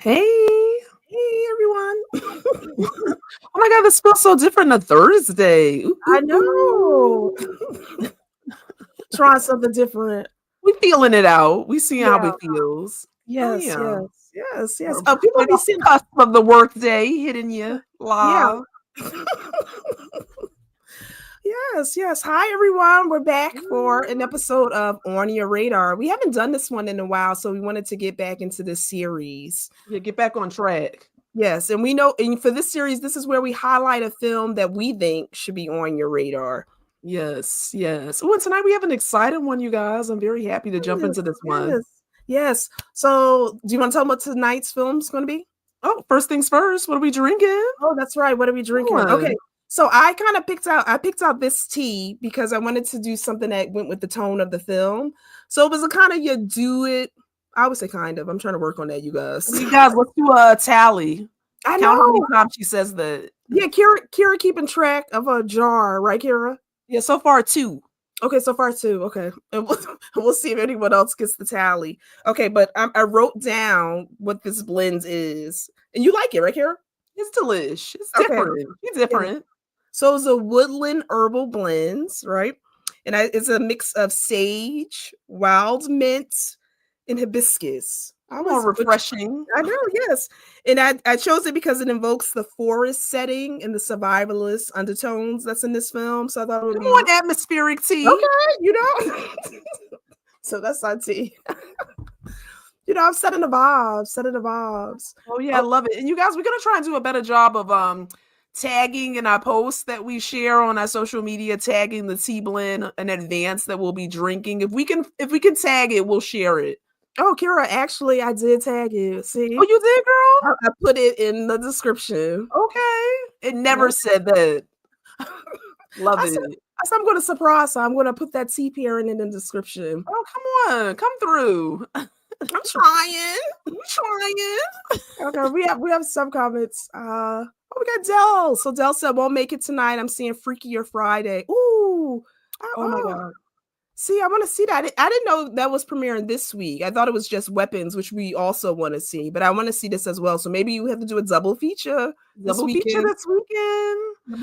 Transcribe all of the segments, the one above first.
Hey. Hey everyone. Oh my God, this feels so different on a Thursday. Ooh, I ooh, know. ooh. Trying something different. We feeling it out. We seeing how Yeah. it feels. Oh Yes, yeah. yes. We're Oh, people on be the seeing. cusp of the work day hitting you Yeah. live. Yes. Hi everyone. We're back for an episode of On Your Radar. We haven't done this one in a while, so we wanted to get back into this series. Yeah, get back on track. Yes, and we know, and for this series, this is where we highlight a film that we think should be on your radar. Yes. Oh, and tonight we have an exciting one, you guys. I'm very happy to jump into this one. Yes. So, do you want to tell them what tonight's film's going to be? Oh, first things first. What are we drinking? Oh, that's right. What are we drinking? Okay. So I kind of picked out this tea because I wanted to do something that went with the tone of the film. So it was a kind of you do it. I would say kind of. I'm trying to work on that, you guys. You guys, let's do a tally. I Count how many know. times she says that. Yeah, Kira keeping track of a jar, right, Kira? Yeah, so far 2. Okay, so far 2. Okay. And we'll see if anyone else gets the tally. Okay, but I wrote down what this blend is. And you like it, right, Kira? It's delish. It's Okay. different. It's Yeah. different. So it's a Woodland Herbal Blends, right? And it's a mix of sage, wild mint, and hibiscus. More refreshing. I know, yes. And I chose it because it invokes the forest setting and the survivalist undertones that's in this film. So I thought it would Come be on, atmospheric tea. okay, So that's our tea. I'm setting the vibes. Oh yeah, I love it. And you guys, we're gonna try and do a better job of tagging in our posts that we share on our social media, tagging the tea blend in advance that we'll be drinking. If we can tag it, we'll share it. Oh, Kira, actually, I did tag you. See? Oh, you did, girl? I put it in the description. Okay. It never said that. Love it. I said I'm going to surprise her. I'm going to put that tea pairing in the description. Oh, come on. Come through. I'm trying. Okay, we have some comments. We got Dell. So Dell said, won't make it tonight. I'm seeing Freakier Friday. Ooh. Oh my God. See, I want to see that. I didn't know that was premiering this week. I thought it was just Weapons, which we also want to see, but I want to see this as well. So maybe you have to do a double feature this weekend.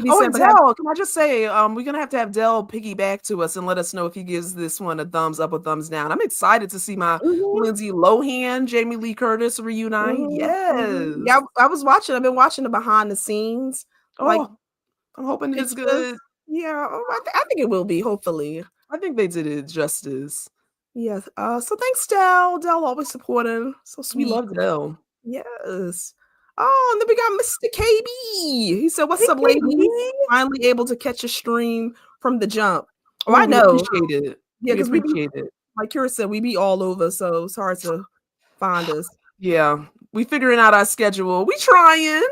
Oh, and Dell, can I just say, we're going to have Dell piggyback to us and let us know if he gives this one a thumbs up or thumbs down. I'm excited to see my Lindsay Lohan, Jamie Lee Curtis reunite. Yes. Yeah, I've been watching the behind the scenes. I'm hoping it's good. Yeah, I think it will be, hopefully. I think they did it justice. Yes. So thanks, Dell. Dell always supporting. So sweet. We love Dell. Yes. Oh, and then we got Mr. KB. He said, "What's up, ladies? Finally able to catch a stream from the jump." Oh, I know. Appreciate it. Yeah, because we appreciate it. Like Kira said, we be all over, so it's hard to find us. Yeah, we figuring out our schedule. We trying.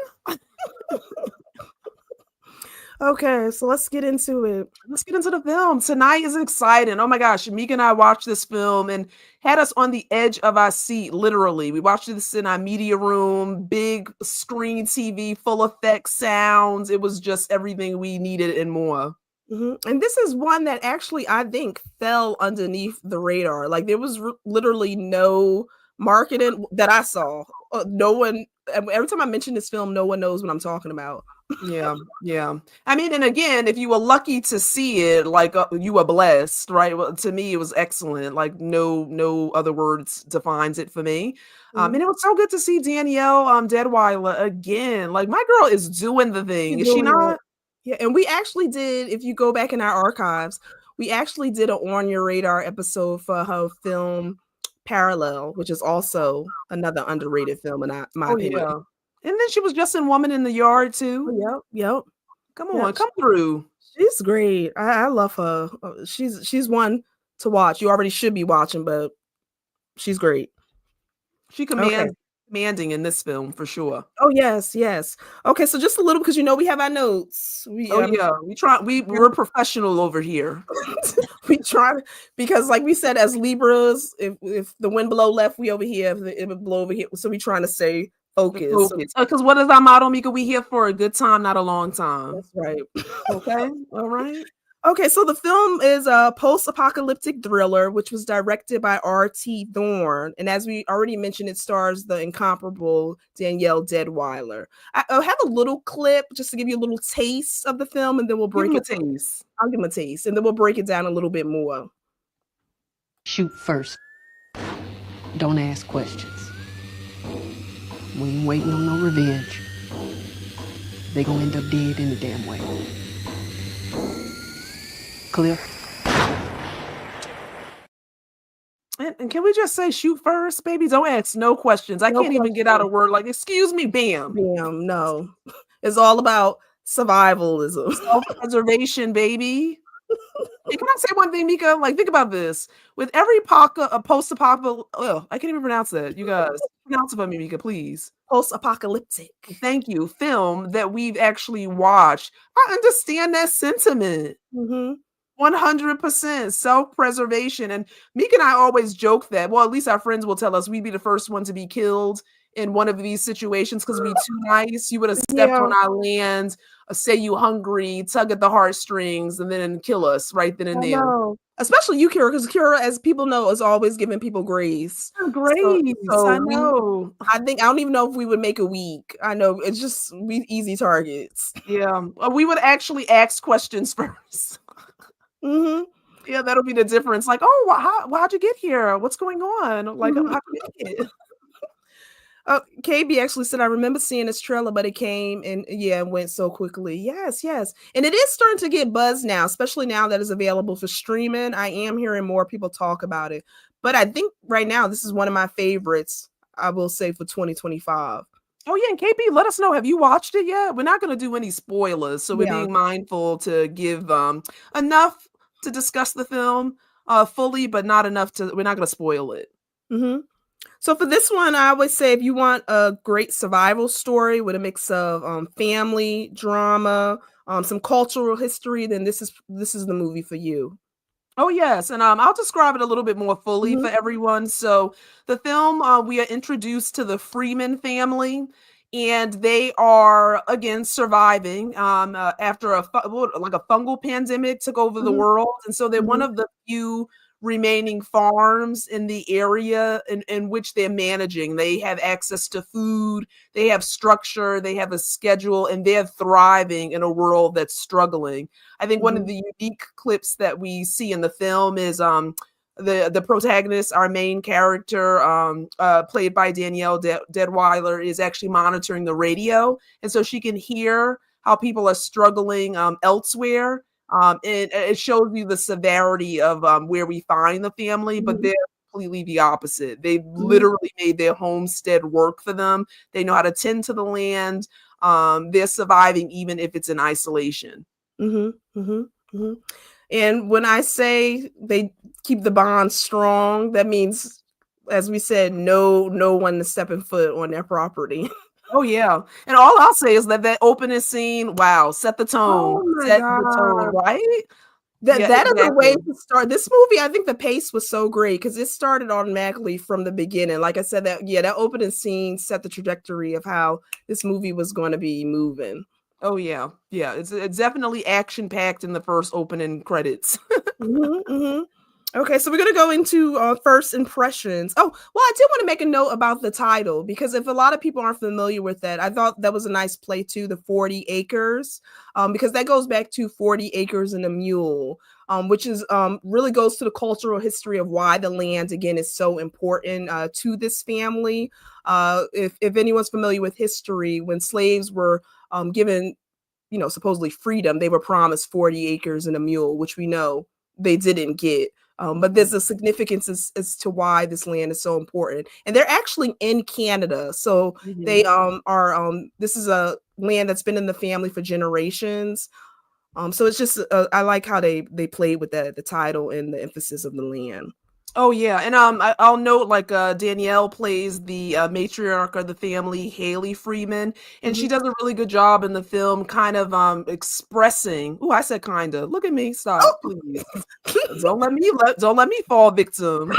Okay, so let's get into it. Let's get into the film. Tonight is exciting. Oh my gosh, Shamika and I watched this film and had us on the edge of our seat, literally. We watched this in our media room, big screen TV, full effect sounds. It was just everything we needed and more. Mm-hmm. And this is one that actually, I think, fell underneath the radar. Like, there was literally no marketing that I saw. No one, every time I mention this film, no one knows what I'm talking about. Yeah. I mean, and again, if you were lucky to see it, like you were blessed, right? Well, to me, it was excellent. Like no other words defines it for me. And it was so good to see Danielle Deadwyler again. Like, my girl is doing the thing. Is she not? Yeah, and we actually did. If you go back in our archives, we actually did an On Your Radar episode for her film Parallel, which is also another underrated film in my opinion. Yeah. And then she was just in Woman in the Yard too. Yep. Come on, come through. She's great. I love her. She's one to watch. You already should be watching, but she's great. She commanding in this film for sure. Oh yes. Okay, so just a little because we have our notes. We're professional over here. We try because, like we said, as Libras, if the wind blow left, we over here. If it would blow over here, so we trying to stay focus. Because what is our motto, Mika? We here for a good time, not a long time. That's right. Okay. All right. Okay, so the film is a post-apocalyptic thriller, which was directed by R.T. Thorne, and as we already mentioned, it stars the incomparable Danielle Deadwyler. I'll have a little clip just to give you a little taste of the film, and then we'll Give break him a it. taste. I'll give them a taste, and then we'll break it down a little bit more. Shoot first. Don't ask questions. We ain't waiting on no revenge. They gonna end up dead in the damn way. Clear? And can we just say shoot first, baby? Don't ask no questions. I No can't even get out a word like, excuse me, bam. Damn, no. It's all about survivalism. Self-preservation, baby. And can I say one thing, Mika? Like, think about this. With every post-apocalyptic, I can't even pronounce that. You guys, pronounce it for me, Mika, please. Post-apocalyptic. Thank you. Film that we've actually watched. I understand that sentiment. 100% self-preservation. And Meek and I always joke that, well, at least our friends will tell us we'd be the first one to be killed in one of these situations because we're too nice. You would have stepped on our land, say you hungry, tug at the heartstrings, and then kill us right then and there. Know. Especially you, Kira, because Kira, as people know, is always giving people grace. Grace. So I know. I don't even know if we would make a week. I know it's just easy targets. Yeah. We would actually ask questions first. Yeah, that'll be the difference. Like, oh, how'd you get here? What's going on? Like, how'd you make it? KB actually said, I remember seeing this trailer, but it came and went so quickly. Yes. And it is starting to get buzz now, especially now that it's available for streaming. I am hearing more people talk about it. But I think right now, this is one of my favorites, I will say, for 2025. Oh, yeah. And KP, let us know. Have you watched it yet? We're not going to do any spoilers. So we're being mindful to give enough to discuss the film fully, but not enough we're not going to spoil it. So for this one, I always say if you want a great survival story with a mix of family, drama, some cultural history, then this is the movie for you. Oh, yes. And I'll describe it a little bit more fully for everyone. So the film, we are introduced to the Freeman family, and they are, again, surviving after a fungal pandemic took over the world. And so they're one of the few remaining farms in the area in which they're managing. They have access to food, they have structure, they have a schedule, and they're thriving in a world that's struggling. I think one of the unique clips that we see in the film is the protagonist, our main character, played by Danielle Deadwyler, is actually monitoring the radio, and so she can hear how people are struggling elsewhere. It shows you the severity of where we find the family, but they're completely the opposite. They literally made their homestead work for them. They know how to tend to the land. They're surviving even if it's in isolation. And when I say they keep the bond strong, that means, as we said, no one is stepping foot on their property. Oh, yeah. And all I'll say is that opening scene, wow, set the tone. The tone, right? That is a way to start. This movie, I think the pace was so great because it started automatically from the beginning. Like I said, that opening scene set the trajectory of how this movie was going to be moving. Oh, yeah. Yeah, it's definitely action-packed in the first opening credits. Okay, so we're going to go into first impressions. Oh, well, I did want to make a note about the title, because if a lot of people aren't familiar with that, I thought that was a nice play too, the 40 acres, because that goes back to 40 acres and a mule, which is really goes to the cultural history of why the land, again, is so important to this family. If anyone's familiar with history, when slaves were given, supposedly freedom, they were promised 40 acres and a mule, which we know they didn't get. But there's a significance as to why this land is so important. And they're actually in Canada. So they are, this is a land that's been in the family for generations. So it's just, I like how they played with the title and the emphasis of the land. Oh, yeah. And I'll note, like, Danielle plays the matriarch of the family, Haley Freeman, and she does a really good job in the film kind of expressing. Oh, I said kind of. Look at me. Stop, please. Don't let me fall victim.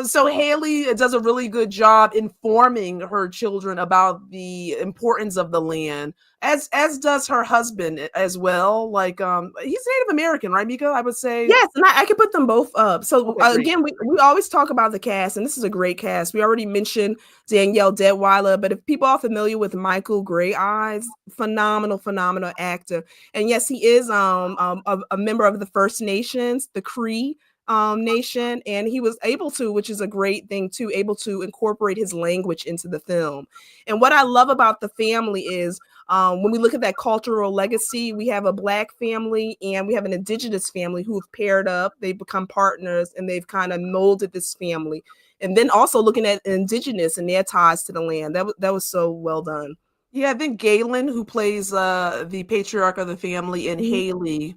So Haley does a really good job informing her children about the importance of the land, as does her husband as well. Like, he's Native American, right, Mika? I would say. Yes, and I could put them both up. So Okay, great. again, we always talk about the cast, and this is a great cast. We already mentioned Danielle Deadwyler, but if people are familiar with Michael Gray Eyes, phenomenal actor. And yes, he is a member of the First Nations, the Cree nation, and he was able to, which is a great thing too, able to incorporate his language into the film. And what I love about the family is when we look at that cultural legacy, we have a Black family and we have an Indigenous family who have paired up. They've become partners and they've kind of molded this family. And then also looking at Indigenous and their ties to the land. That was so well done. Yeah, I think Galen, who plays the patriarch of the family, and Haley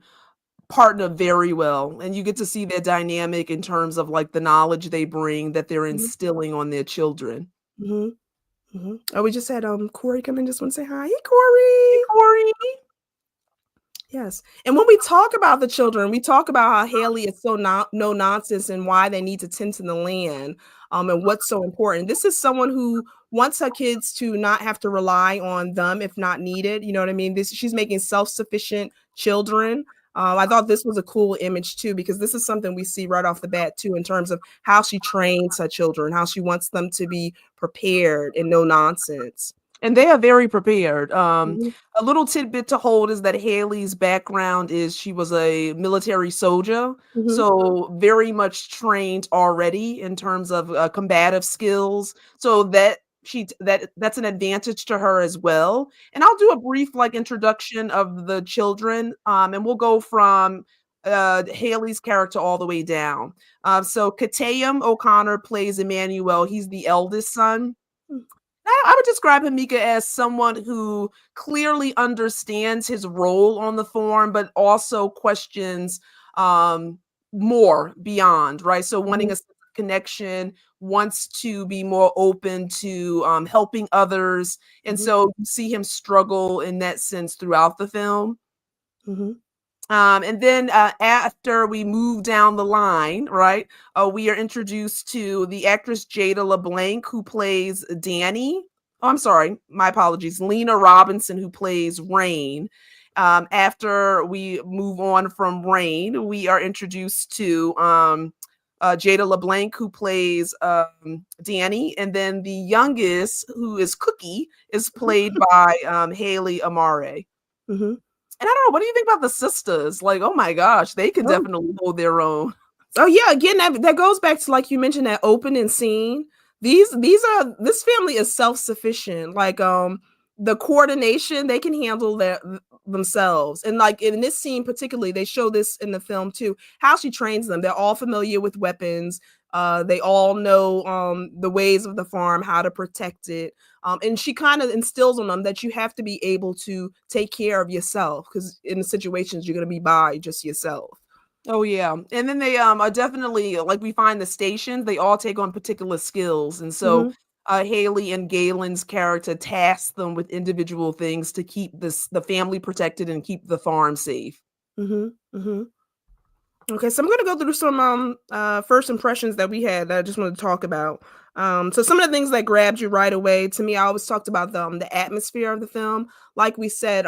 partner very well, and you get to see their dynamic in terms of like the knowledge they bring that they're instilling on their children. Oh, we just had Corey come in. Just want to say hi. Hey, Hey, Corey. Corey. Yes. And when we talk about the children, we talk about how Haley is so no nonsense and why they need to tend to the land, and what's so important. This is someone who wants her kids to not have to rely on them if not needed. You know what I mean? She's making self-sufficient children. I thought this was a cool image too, because this is something we see right off the bat too, in terms of how she trains her children, how she wants them to be prepared and no nonsense. And they are very prepared. A little tidbit to hold is that Haley's background is she was a military soldier, so very much trained already in terms of combative skills. So that's an advantage to her as well. And I'll do a brief like introduction of the children, and we'll go from Haley's character all the way down. So Katayam O'Connor plays Emmanuel. He's the eldest son. I would describe Hamika as someone who clearly understands his role on the farm, but also questions more beyond, right? So wanting a connection, wants to be more open to helping others. And so you see him struggle in that sense throughout the film. And then after we move down the line, right, we are introduced to the actress Jada LeBlanc, who plays Danny. Oh, I'm sorry, my apologies. Lena Robinson, who plays Rain. After we move on from Rain, we are introduced to Jada LeBlanc, who plays Danny. And then the youngest, who is Cookie, is played by Haley Amare. And I don't know, what do you think about the sisters? Like, oh my gosh, they could definitely hold their own. Oh yeah, again, that goes back to, like you mentioned, that opening scene. This family is self-sufficient. Like the coordination, they can handle themselves. And like in this scene particularly, they show this in the film too, how she trains them. They're all familiar with weapons. They all know the ways of the farm, how to protect it. And she kind of instills on them that you have to be able to take care of yourself, because in the situations you're going to be by just yourself. Oh yeah. And then they are definitely, like we find the stations, they all take on particular skills. And so Haley and Galen's character tasks them with individual things to keep the family protected and keep the farm safe. Okay, so I'm going to go through some first impressions that we had that I just want to talk about. So some of the things that grabbed you right away, to me, I always talked about the atmosphere of the film. Like we said,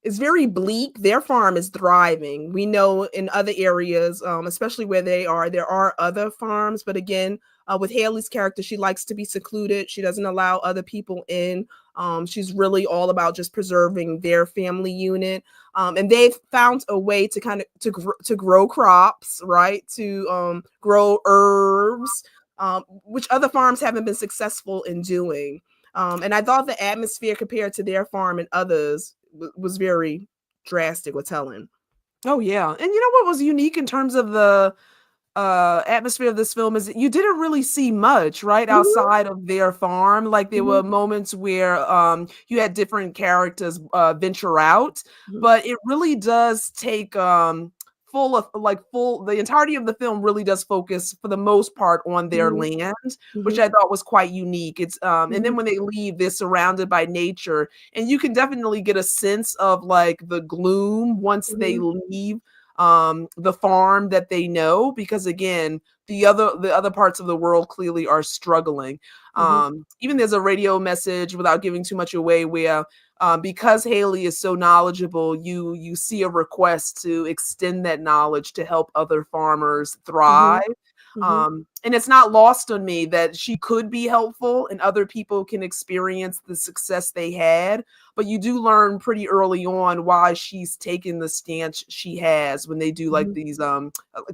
it's very bleak. Their farm is thriving. We know in other areas, especially where there are other farms. But again, with Haley's character, she likes to be secluded. She doesn't allow other people in. She's really all about just preserving their family unit. And they've found a way to kind of to grow crops, right? To grow herbs, which other farms haven't been successful in doing. And I thought the atmosphere compared to their farm and others was very drastic or telling. Oh yeah. And you know what was unique in terms of the atmosphere of this film is that you didn't really see much right outside of their farm. Like there were moments where you had different characters venture out, but it really does take the entirety of the film really does focus for the most part on their land, which I thought was quite unique. It's and then when they leave, they're surrounded by nature, and you can definitely get a sense of like the gloom once they leave the farm that they know, because again, the other parts of the world clearly are struggling. Mhm. Even there's a radio message, without giving too much away, where because Haley is so knowledgeable, you see a request to extend that knowledge to help other farmers thrive. Mhm. Mhm. And it's not lost on me that she could be helpful and other people can experience the success they had. But you do learn pretty early on why she's taken the stance she has when they do like Mhm. these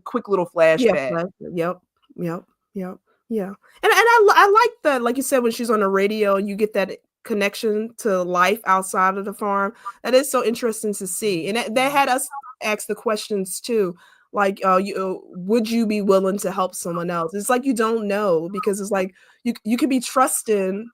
quick little Yeah, flashbacks. right. Yep. Yep. Yep. Yeah. And I like that, like you said, when she's on the radio and you get that connection to life outside of the farm. That is so interesting to see. And that had us ask the questions too. Like, would you be willing to help someone else? It's like you don't know because it's like you could be trusting,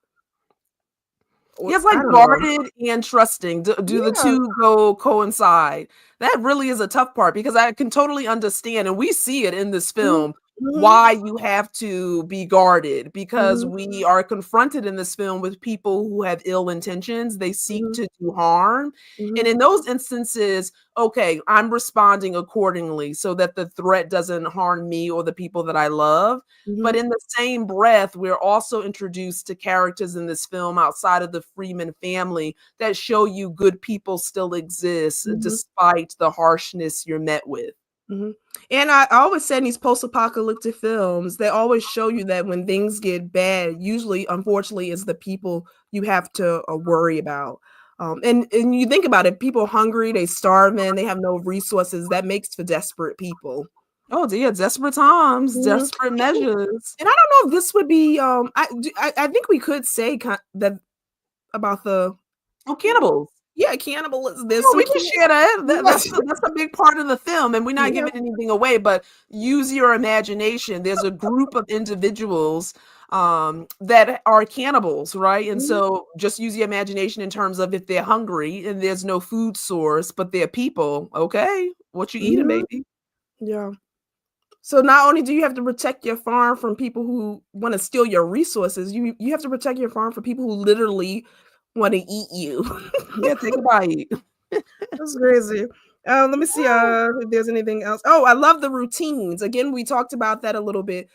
or Yeah, it's I like don't know. guarded and trusting. Do the Yeah. two go coincide? That really is a tough part because I can totally understand, and we see it in this Mhm. film, Mhm. why you have to be guarded, because Mhm. we are confronted in this film with people who have ill intentions. They seek Mhm. to do harm. And Mhm. in those instances, okay, I'm responding accordingly so that the threat doesn't harm me or the people that I love. But Mhm. in the same breath, we're also introduced to characters in this film outside of the Freeman family that show you good people still exist Mhm. despite the harshness you're met with. Mhm. And I always say in these post-apocalyptic films, they always show you that when things get bad, usually, unfortunately, it's the people you have to worry about. And you think about it, people hungry, they starving, they have no resources. That makes for desperate people. Oh dear, desperate times, Mhm. desperate measures. And I don't know if this would be. I think we could say that about the. Oh, cannibals. Yeah, cannibalism. There's Oh, some we can share that. yes. That's a big part of the film, and we're not Yeah. giving anything away. But use your imagination. There's a group of individuals that are cannibals, right? And Mhm. so just use your imagination in terms of if they're hungry and there's no food source, but they're people. Okay, what you eating, Mhm. baby? Yeah. So not only do you have to protect your farm from people who want to steal your resources, you have to protect your farm from people who literally want to eat you. Yeah, take a bite. That's crazy. Let me see if there's anything else. Oh, I love the routines. Again, we talked about that a little bit.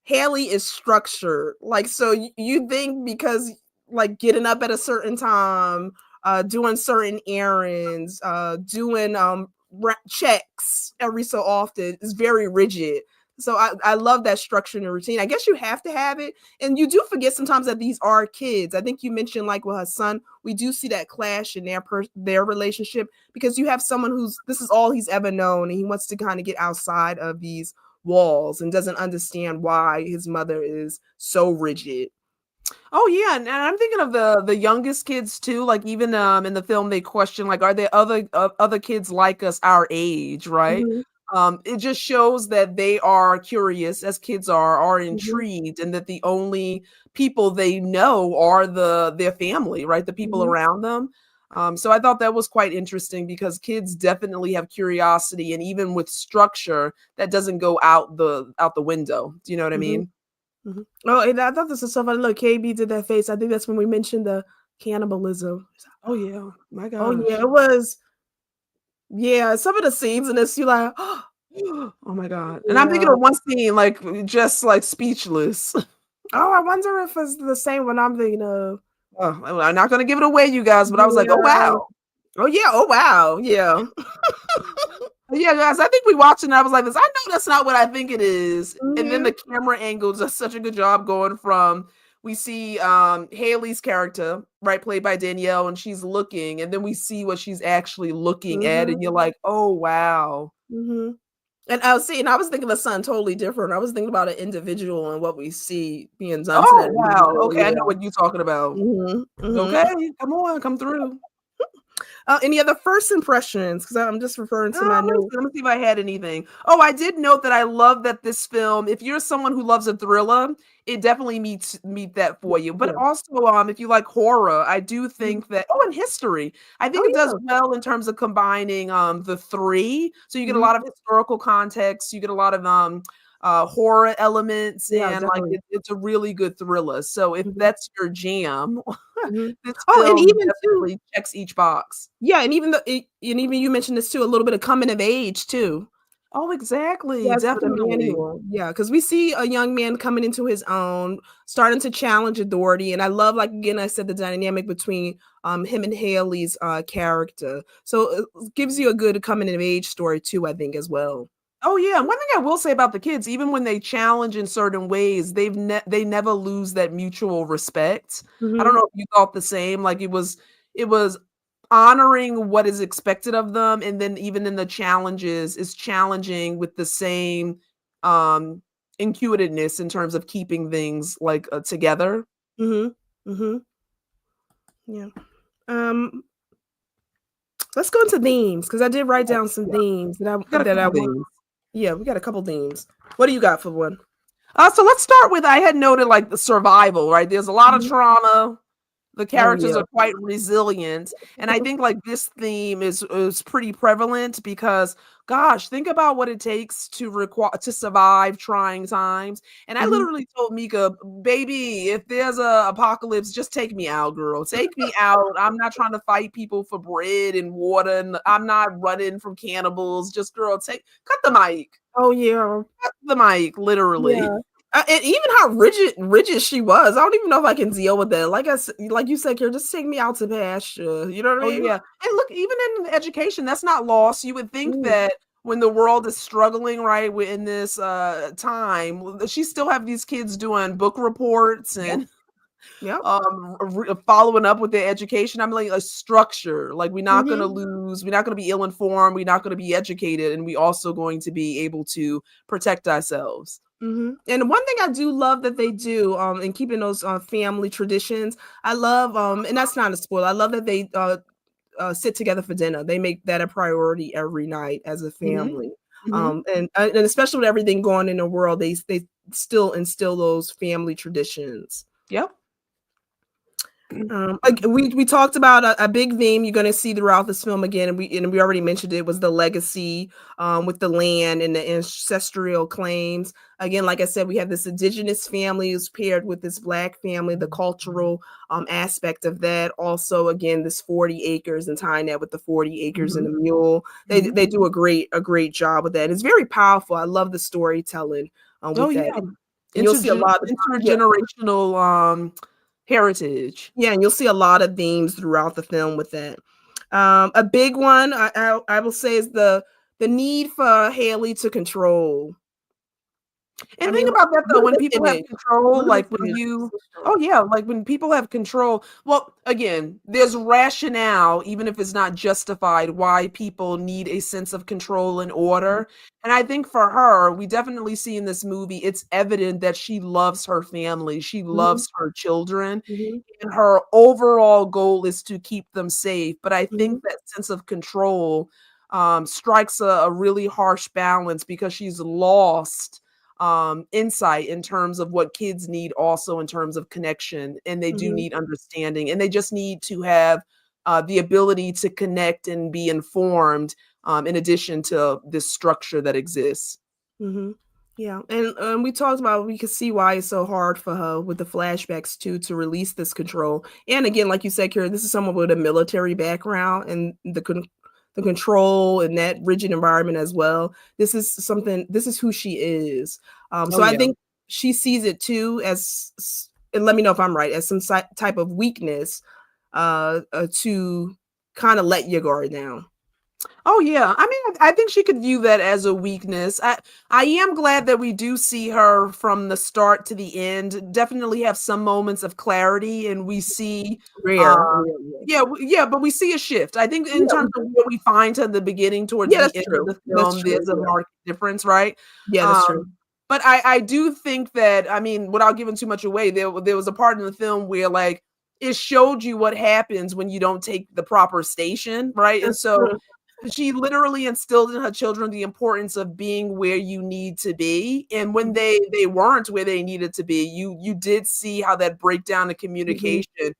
Haley is structured. Like, so you think because like getting up at a certain time, doing certain errands, doing checks every so often is very rigid. So I love that structure and routine. I guess you have to have it. And you do forget sometimes that these are kids. I think you mentioned like with her son, we do see that clash in their relationship because you have someone who's this is all he's ever known and he wants to kind of get outside of these walls and doesn't understand why his mother is so rigid. Oh yeah, and I'm thinking of the youngest kids too. Like even in the film, they question like, are there other kids like us our age, right? Mhm, It just shows that they are curious, as kids are mhm, intrigued, and that the only people they know are their family, right? The people mhm, around them. So I thought that was quite interesting because kids definitely have curiosity, and even with structure, that doesn't go out the window. Do you know what I mhm, mean? mhm. Oh, and I thought this was so funny. Look, KB did that face. I think that's when we mentioned the cannibalism. Oh yeah, my Oh yeah, gosh. it was. Yeah, some of the scenes in this, you like, Oh my god, and I'm thinking yeah. of one scene, like, just, like, speechless. Oh, I wonder if it's the same one I'm thinking of. Oh, I'm not gonna give it away, you guys, but I was like, "Oh, Yeah. wow." Oh yeah. Oh wow. Yeah. Yeah, guys, I think we watched it and I was like this, "I know that's not what I think it is," and then Mhm, the camera angle does such a good job going from we see, Haley's character, right, played by Danielle, and she's looking, and then we see what she's actually looking at, mhm, and you're like, "Oh, wow." mhm. And I was thinking of something totally different. I was thinking about an individual and what we see being done to Oh, that wow, individual. okay, I know Yeah. what you're talking about. Mhm, mhm. Okay, come on, come through. Any other first impressions? Because I'm just referring to my notes. Let me see if I had anything. Oh, I did note that I love that this film, if you're someone who loves a thriller, it definitely meet that for you. But Yeah. also, if you like horror, I do Mhm. think that and history. I think Oh, it does yeah. well in terms of combining the three. So you get a Mhm, lot of historical context, you get a lot of horror elements, Yeah, and like definitely. it's a really good thriller. So if Mhm, that's your jam, mhm. this Oh, and film even too definitely checks each box. yeah, and even you mentioned this too, a little bit of coming of age too. Oh, exactly, Yes, for the definitely. manual. Yeah, because we see a young man coming into his own, starting to challenge authority, and I love, like, again, I said the dynamic between, him and Haley's, character. So, it gives you a good coming of age story too, I think, as well. Oh, yeah, and one thing I will say about the kids, even when they challenge in certain ways, they never lose that mutual respect. I don't Mhm, know if you thought the same, like, it was honoring what is expected of them, and then even in the challenges, is challenging with the same, um, intuitiveness in terms of keeping things, like, together. mhm, mhm, yeah. Um, let's go into themes because I did write Yeah, down some yeah, themes we got a that I couple want things. yeah, we got a couple themes. What do you got for one? So let's start with I had noted, like, the survival, right? There's a lot of Mhm. trauma. The Oh, characters yeah. are quite resilient, and I think, like, this theme is pretty prevalent because, gosh, think about what it takes to survive trying times, and I Mhm. literally told Mika, "Baby, if there's a apocalypse, just take me out, girl. Take me out. I'm not trying to fight people for bread and water, and I'm not running from cannibals. Just, girl, take cut the mic. Oh, yeah. Cut the mic, literally." Yeah. And even how rigid she was, I don't even know if I can deal with that. Like you said, Kira, just take me out to pasture. You know what I Oh, mean? yeah, and look, even in education, that's not lost. You would think Mm, that when the world is struggling, right, in this, time, she still have these kids doing book reports yep, and, yep. following up with their education. I'm like, a structure, like, Mhm, we're not gonna be ill-informed, we're not gonna be educated, and we also going to be able to protect ourselves. mhm. And one thing I do love that they do, in keeping those, family traditions, I love, and that's not a spoiler, I love that they, sit together for dinner. They make that a priority every night as a Mhm, family. mhm, And especially with everything going in the world, they still instill those family traditions. yep. Like we talked about a big theme you're going to see throughout this film again, and we already mentioned it was the legacy with the land and the ancestral claims. Again, like I said, we have this indigenous family who's paired with this black family, the cultural aspect of that. Also, again, this 40 acres and tying that with the 40 acres and Mhm, the mule. mhm. They do a great job with that. It's very powerful. I love the storytelling Oh, with yeah. that, and you'll see a lot of yeah. Intergenerational, heritage. Yeah, and you'll see a lot of themes throughout the film with that. A big one I will say is the need for Haley to control. I And mean, think about that though, look when at this people have image. control, Look at like this when image. you So strong. oh yeah, like when people have control, well, again, there's rationale, even if it's not justified, why people need a sense of control and order. And I think for her, we definitely see in this movie, it's evident that she loves her family, she Mhm, loves her children, mhm, and her overall goal is to keep them safe. But I think mhm, that sense of control strikes a really harsh balance because she's lost insight in terms of what kids need also in terms of connection, and they do mhm, need understanding, and they just need to have the ability to connect and be informed, in addition to this structure that exists. mhm. Yeah, and we talked about we could see why it's so hard for her with the flashbacks too to release this control. And again, like you said, Kira, this is someone with a military background and the control and that rigid environment as well. This is something. This is who she is. Oh So I yeah. think she sees it too as, and let me know if I'm right, as some type of weakness to kind of let your guard down. Oh yeah. I mean, I think she could view that as a weakness. I am glad that we do see her from the start to the end. Definitely have some moments of clarity, and we see, Rare, uh, rare, yeah, but we see a shift. I think in yeah, terms of what we find to the beginning towards yeah, the that's end of true. the That's film, true. there's a Yeah. marked difference, right? Yeah, that's true. Um, but I do think that, I mean, without giving too much away, there was a part in the film where, like, it showed you what happens when you don't take the proper station, right? And That's so true. she literally instilled in her children the importance of being where you need to be, and when Mhm, they weren't where they needed to be, you did see how that breakdown in mhm, communication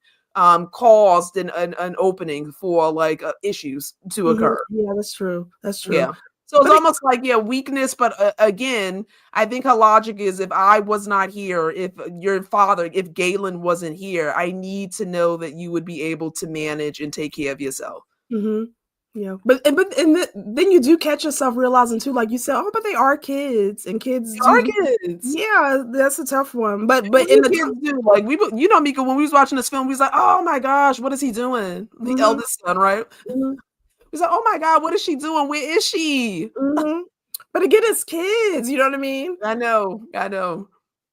caused an opening for, like, issues to mhm. occur. Yeah, that's true. That's true. Yeah. So it's But almost like, yeah, weakness, but again, I think her logic is if I was not here, if your father, if Galen wasn't here, I need to know that you would be able to manage and take care of yourself. Mhm. Yeah, then you do catch yourself realizing too, like you said, oh, but they are kids, and kids They are do. kids. Yeah, that's a tough one. But What in do the kids do? Like you know, Mika, when we was watching this film, we was like, oh my gosh, what is he doing? The mhm, eldest son, right? mhm, We was like, oh my God, what is she doing? Where is she? mhm. But again, it's kids. You know what I mean? I know, I know.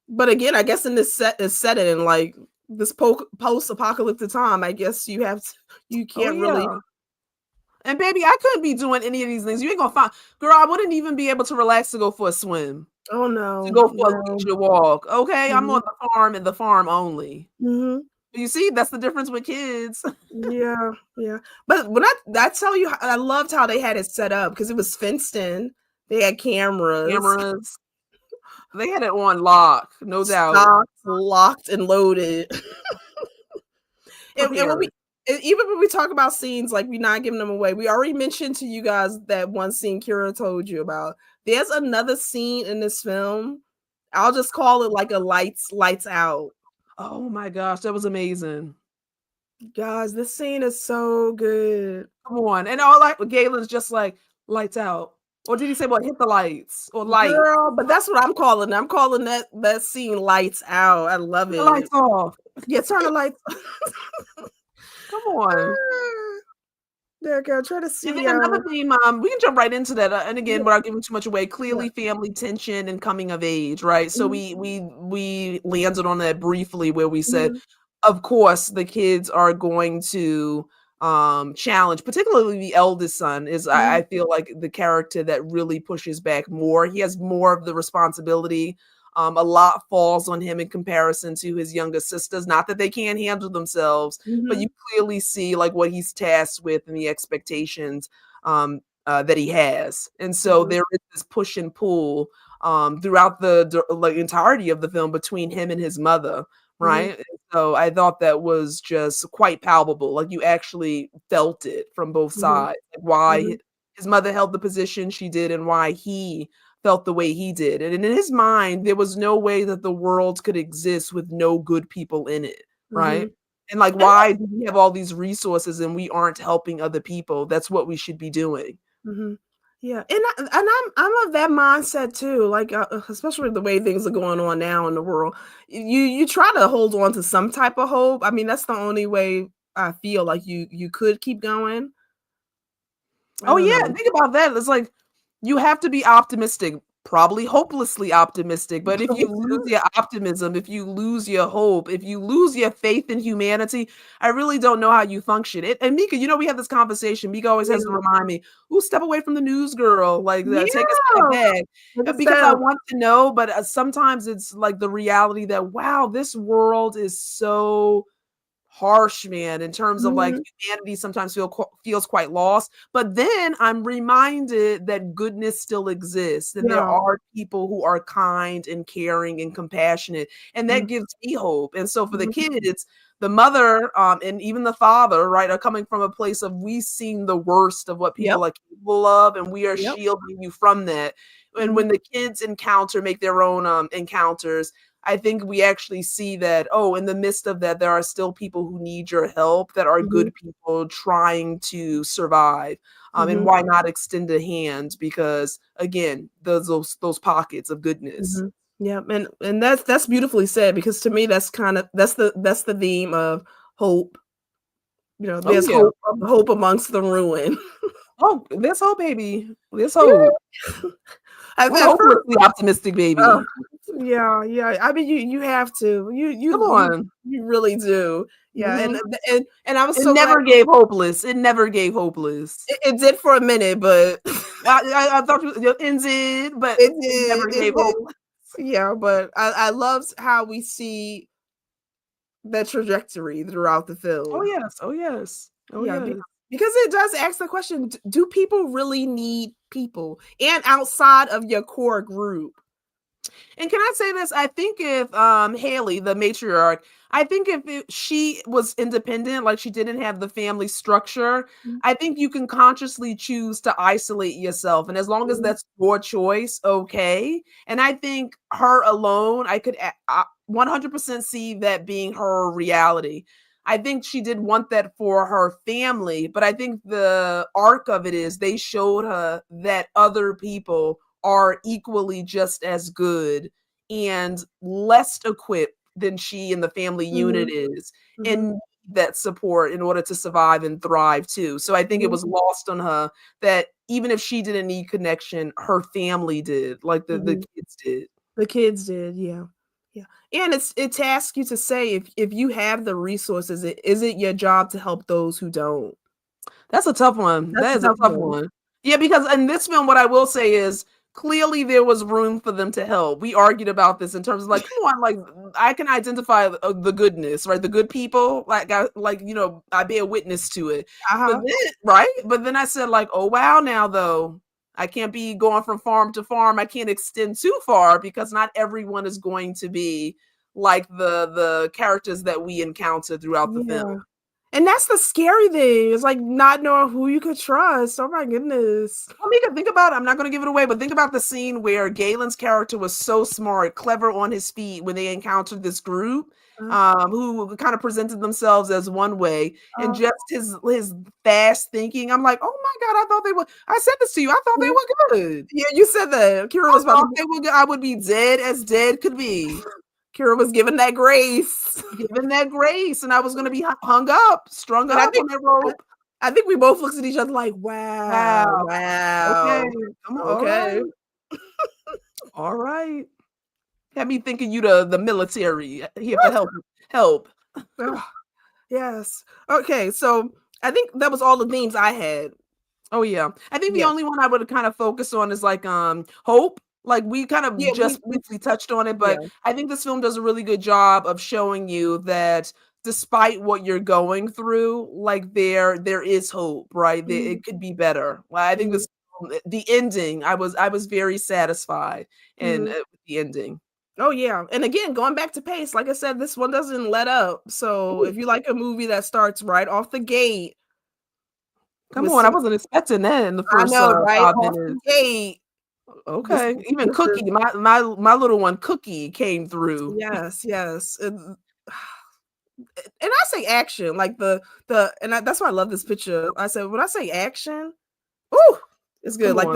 But again, I guess in this setting, in like this post apocalyptic time, I guess you Oh can't really. yeah. And baby, I couldn't be doing any of these things. You ain't gonna find, girl. I wouldn't even be able to relax to go for a swim, Oh to no, go for a no. leisure walk. Okay, I'm Mhm, on the farm and the farm only. mhm. You see, that's the difference with kids. Yeah, yeah. But when I tell you, I loved how they had it set up because it was fenced in. They had cameras, Cameras, they had it on lock, no doubt. stocked, locked, and loaded. And when we, Prepared. even when we talk about scenes, like we're not giving them away. We already mentioned to you guys that one scene Kira told you about. There's another scene in this film. I'll just call it like a lights out. Oh my gosh, that was amazing. Guys, this scene is so good. Come on. And all like Galen's just like lights out. Or did he say what hit the lights or light? Girl, but that's what I'm calling it. I'm calling that scene lights out. I love Turn the it. lights off. Yeah, turn the lights. Come on. There, girl, try to And see. then another theme, we can jump right into that. And Yeah, again, without giving too much away, yeah. clearly family tension and coming of age, right? So Mhm, we landed on that briefly where we said, mhm, of course, the kids are going to challenge, particularly the eldest son is I mhm, feel like the character that really pushes back more. He has more of the responsibility. A lot falls on him in comparison to his younger sisters. Not that they can't handle themselves, but mhm, you clearly see like what he's tasked with and the expectations that he has. And so mhm, there is this push and pull throughout the like entirety of the film between him and his mother, mhm, right? And so I thought that was just quite palpable. Like you actually felt it from both mhm, sides, like why mhm, his mother held the position she did and why he felt the way he did. And in his mind, there was no way that the world could exist with no good people in it, right? mhm. And like, And why do we have all these resources and we aren't helping other people? That's what we should be doing. mhm. Yeah, and I'm of that mindset too. Like, especially the way things are going on now in the world, you try to hold on to some type of hope. I mean, that's the only way I feel like you could keep going. I Oh don't yeah, know. think about that. It's like you have to be optimistic, probably hopelessly optimistic. But if you lose your optimism, if you lose your hope, if you lose your faith in humanity, I really don't know how you function. And Mika, you know, we have this conversation. Mika always has to Yeah, remind me, "Ooh, step away from the news, girl. Like, take a step yeah. back." Like I Because I said, want to know, but sometimes it's like the reality that wow, this world is so harsh, man, in terms of like mhm, humanity sometimes feels quite lost. But then I'm reminded that goodness still exists and there yeah, are people who are kind and caring and compassionate, and that mhm, gives me hope. And so for the mhm. kids, the mother and even the father, right, are coming from a place of we've seen the worst of what Yep, people are capable of, and we are yep. shielding you from that. And Mhm, when the kids make their own encounters, I think we actually see that, oh, in the midst of that, there are still people who need your help that are mhm, good people trying to survive. And mhm, why not extend a hand? Because again, those pockets of goodness. mhm. Yeah, and that's beautifully said because to me that's the theme of hope. You know, Oh there's yeah. hope amongst the ruin. Oh, there's hope, baby. There's hope. Yeah. At We're first, hopelessly optimistic, oh, baby. yeah, yeah. I mean, you have to. You Come you you on. you really do. Yeah, Hmm. and I was It so glad never gave hopeless. It never gave hopeless. it did for a minute, but I thought you ended, but it never it gave did. hope. Yeah, but I loved how we see that trajectory throughout the Oh film. yes. Oh yes. Oh Yeah, yes. because it does ask the question: do people really need people? And outside of your core group, And can I say this? I think if Haley, the matriarch, I think if she was independent, like she didn't have the family structure, I think you can consciously choose to isolate yourself. And as long as that's your choice, okay. And I think her alone, I could 100% see that being her reality. I think she did want that for her family, but I think the arc of it is they showed her that other people are equally just as good and less equipped than she and the family unit is, and that support in order to survive and thrive too. So I think it was lost on her that even if she didn't need connection, her family did, like the kids did. The kids did, yeah. Yeah. And it asks you to say if you have the resources, is it your job to help those who don't? That's a tough one. That's That a is a tough tough one. one. Yeah, because in this film, what I will say is clearly there was room for them to help. We argued about this in terms of like, come on, like I can identify the goodness, right? The good people, I bear witness to it. But then, right? But then I said, like, oh wow, now though, I can't be going from farm to farm. I can't extend too far because not everyone is going to be like the characters that we encounter throughout the film. And that's the scary thing. It's like not knowing who you could trust. Oh my goodness. I mean, think about it. I'm not going to give it away, but think about the scene where Galen's character was so smart, clever on his feet when they encountered this group who kind of presented themselves as one way, and just his fast thinking. I'm like, oh my God, I thought they were. I said this to you. I thought they were good. Yeah, you said that. Kira was about they were good. I would be dead as dead could be. Kira was given that grace. Given that grace, and I was going to be hung up, strung up on that rope. I think we both looked at each other like, wow. Okay. Come on. Okay. All right. Had me thinking you the military here for help. Yes. Okay. So I think that was all the themes I had. Oh yeah. I think the only one I would kind of focus on is like hope. Like we kind of just briefly touched on it, but I think this film does a really good job of showing you that despite what you're going through, like there is hope, right? It could be better. Well, I think the ending, I was very satisfied and with the ending. Oh yeah. And again, going back to pace, like I said, this one doesn't let up. So if you like a movie that starts right off the gate. Come on, I wasn't expecting that in the first 5 minutes. The gate. Okay, even Cookie, my little one Cookie came through. Yes. And I say action, like that's why I love this picture. I said when I say action, ooh, it's good. Like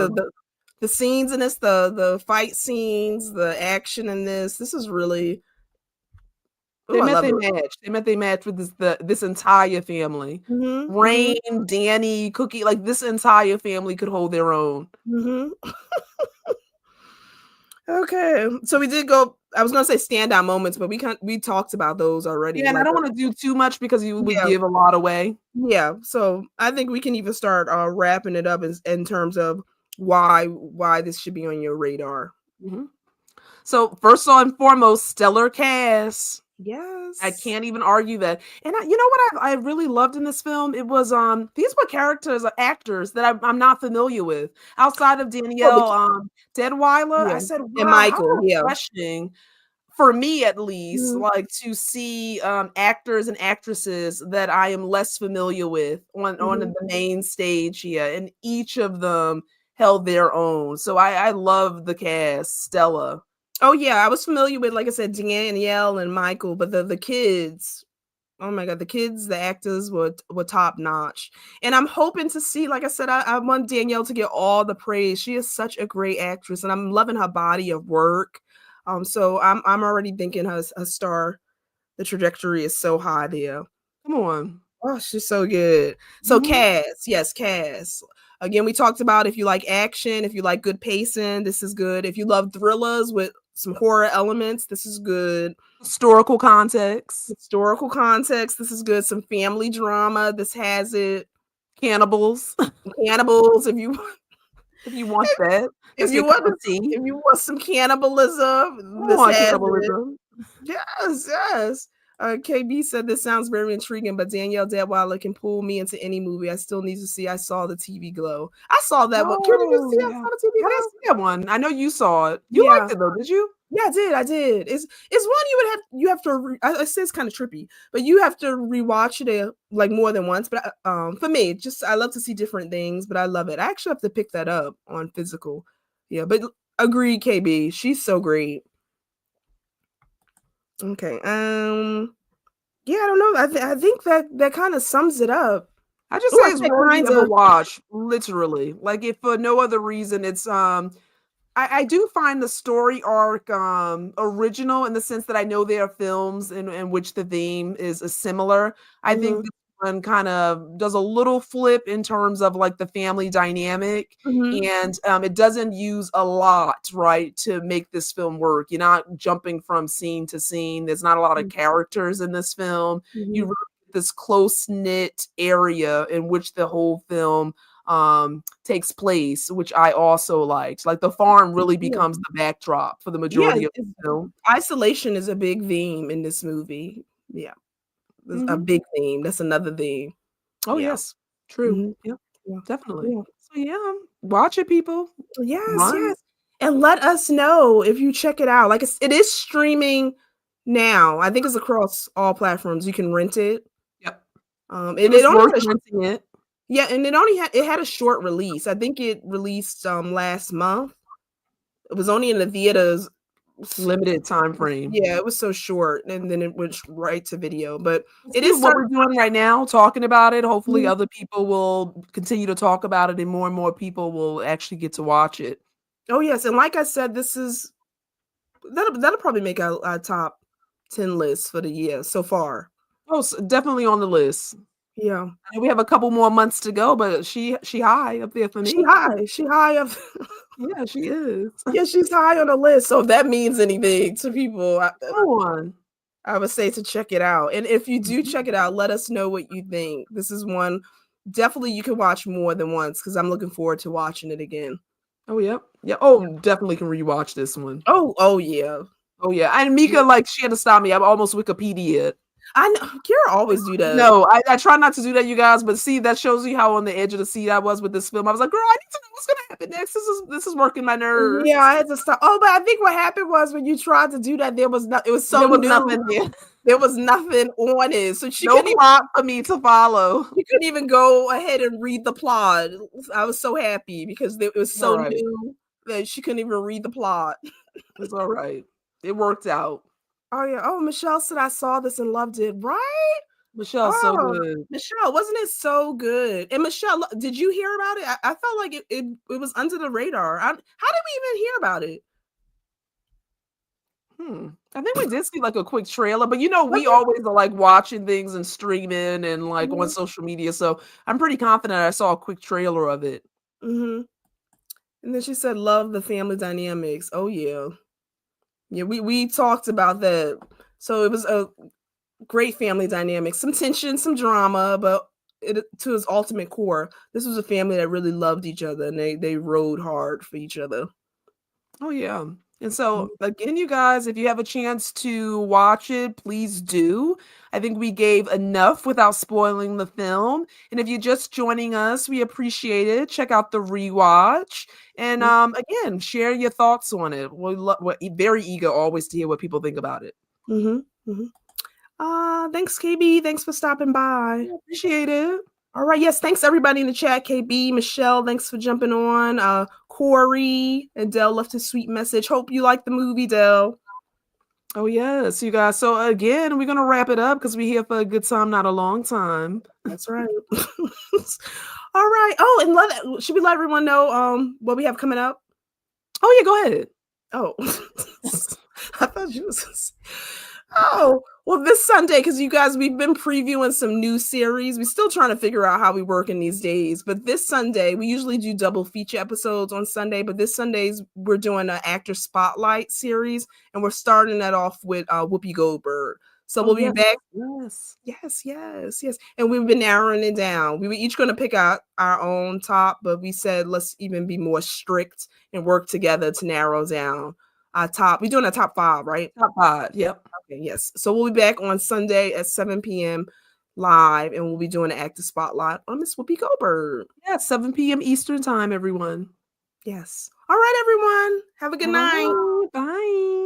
the scenes in this, the fight scenes, the action in this is really. They met they match with this entire family. Rain, Danny, Cookie, like this entire family could hold their own. Okay, so we did go. I was gonna say standout moments, but we talked about those already. Yeah, and I don't want to do too much because you would give a lot away. Yeah, so I think we can even start wrapping it up in terms of why this should be on your radar. So first and foremost, stellar cast. Yes, I can't even argue that. And you know what I really loved in this film? It was these were actors that I'm not familiar with outside of Danielle Deadwyler. I said, wow, and Michael, refreshing for me at least, like to see actors and actresses that I am less familiar with on the main stage here, and each of them held their own. So I love the cast, Stella. Oh yeah, I was familiar with, like I said, Danielle and Michael, but the kids, oh my God, the actors were top notch. And I'm hoping to see, like I said, I want Danielle to get all the praise. She is such a great actress, and I'm loving her body of work. So I'm already thinking her star, the trajectory is so high there. Come on. Oh, she's so good. So cast. Again, we talked about if you like action, if you like good pacing, this is good. If you love thrillers with some horror elements, this is good. Historical context, this is good. Some family drama, this has it. Cannibals, if you want that. If you want some cannibalism, this has cannibalism. It. Yes. KB said this sounds very intriguing, but Danielle Deadwyler can pull me into any movie. I still need to see. I saw the TV Glow. I saw that one. Kira, did you see? I saw the TV Glow. That one. I know you saw it. You liked it though, did you? Yeah, I did. It's one you have to I say it's kind of trippy, but you have to rewatch it like more than once. But for me, just I love to see different things, but I love it. I actually have to pick that up on physical. Yeah, but agree, KB. She's so great. Okay. Yeah, I don't know. I think that kind of sums it up. I just Oh, say I it's said worthy kind of a of. watch, literally. Like if for no other reason, it's I do find the story arc original in the sense that I know there are films in which the theme is similar. I think Mhm, this one kind of does a little flip in terms of like the family dynamic, mhm, and it doesn't use a lot, right, to make this film work. You're not jumping from scene to scene. There's not a lot of mhm, characters in this film. You mhm. really get this close knit area in which the whole film takes place, which I also liked. Like the farm really Yeah. becomes the backdrop for the Yeah, majority of the film. isolation is a big theme in this movie. Yeah, there's a Mhm. big theme. That's another theme. Oh, Yeah. yes. True. Mhm. Yep, Yeah. definitely. Yeah. So, yeah, watch it, people. Yes, Run. yes. And let us know if you check it out. Like it is streaming now. I think it's across all platforms. You can rent it. Yep. And It it was only worth had a renting it. yeah, and it had a short release. I think it released last month. It was only in the theaters. Limited time frame. Yeah, it was so short, and then it went right to video. But it See is what starting. we're doing right now, talking about it. Hopefully, Mhm. other people will continue to talk about it, and more people will actually get to watch it. Oh yes, and like I said, this is that'll probably make our top 10 list for the year so far. Oh, definitely on the list. Yeah, And we have a couple more months to go, but she high up there for me. she high up. Yeah, she is. Yeah, she's high on the list. So if that means anything to people, Go on. I would say to check it out. And if you do Mhm. check it out, let us know what you think. This is one definitely you can watch more than once because I'm looking forward to watching it again. Oh, yep. Yeah. Oh, definitely can rewatch this one. Oh yeah. Oh, yeah. And Mika, like, she had to stop me. I'm almost Wikipedia. I know Kira always do that. No, I try not to do that, you guys. But see, that shows you how on the edge of the seat I was with this film. I was like, girl, I need to know what's gonna happen next. This is working my nerves. Yeah, I had to stop. Oh, but I think what happened was when you tried to do that, there was no. It was so There was new. nothing there. There was nothing on it, so No plot for me to follow. she couldn't even go ahead and read the plot. I was so happy because it was All so right. new that she couldn't even read the plot. It's all right. It worked out. Oh yeah. Oh, Michelle said I saw this and loved it. Right? Michelle's so Oh, good. Michelle, wasn't it so good? And Michelle, did you hear about it? I felt like it was under the radar. How did we even hear about it? I think we did see like a quick trailer, but Was we always are like watching things and streaming and like on it? social media. So I'm pretty confident I saw a quick trailer of it. Mm-hmm. And then she said, "Love the family dynamics." Oh yeah, yeah. We talked about that. So it was a great family dynamic, some tension, some drama, but to its ultimate core, this was a family that really loved each other and they rode hard for each other. Oh yeah. And so again, you guys, if you have a chance to watch it, please do. I think we gave enough without spoiling the film. And if you're just joining us, we appreciate it. Check out the rewatch. And again, share your thoughts on it. We're very eager always to hear what people think about it. Mm-hmm. Thanks, KB. Thanks for stopping by. I appreciate it. All right. Yes. Thanks everybody in the chat. KB, Michelle, thanks for jumping on. Corey and Dell left a sweet message. Hope you like the movie, Dell. Oh yes, you guys. So again, we're gonna wrap it up because we're here for a good time, not a long time. That's right. All right. Oh, and should we let everyone know what we have coming up? Oh yeah, go ahead. Oh, I thought you was. Oh, well, this Sunday, because you guys, we've been previewing some new series. We're still trying to figure out how we work in these days. But this Sunday, we usually do double feature episodes on Sunday. But this Sunday's, we're doing an actor spotlight series. And we're starting that off with Whoopi Goldberg. So we'll be back. Yes. And we've been narrowing it down. We were each going to pick out our own top, but we said, let's even be more strict and work together to narrow down our top. We're doing a top 5, right? Top 5. Yep. Okay, yes. So we'll be back on Sunday at 7 p.m. live, and we'll be doing an active spotlight on Miss Whoopi Goldberg. Yeah, 7 p.m. Eastern time, everyone. Yes. All right, everyone. Have a good night. Bye.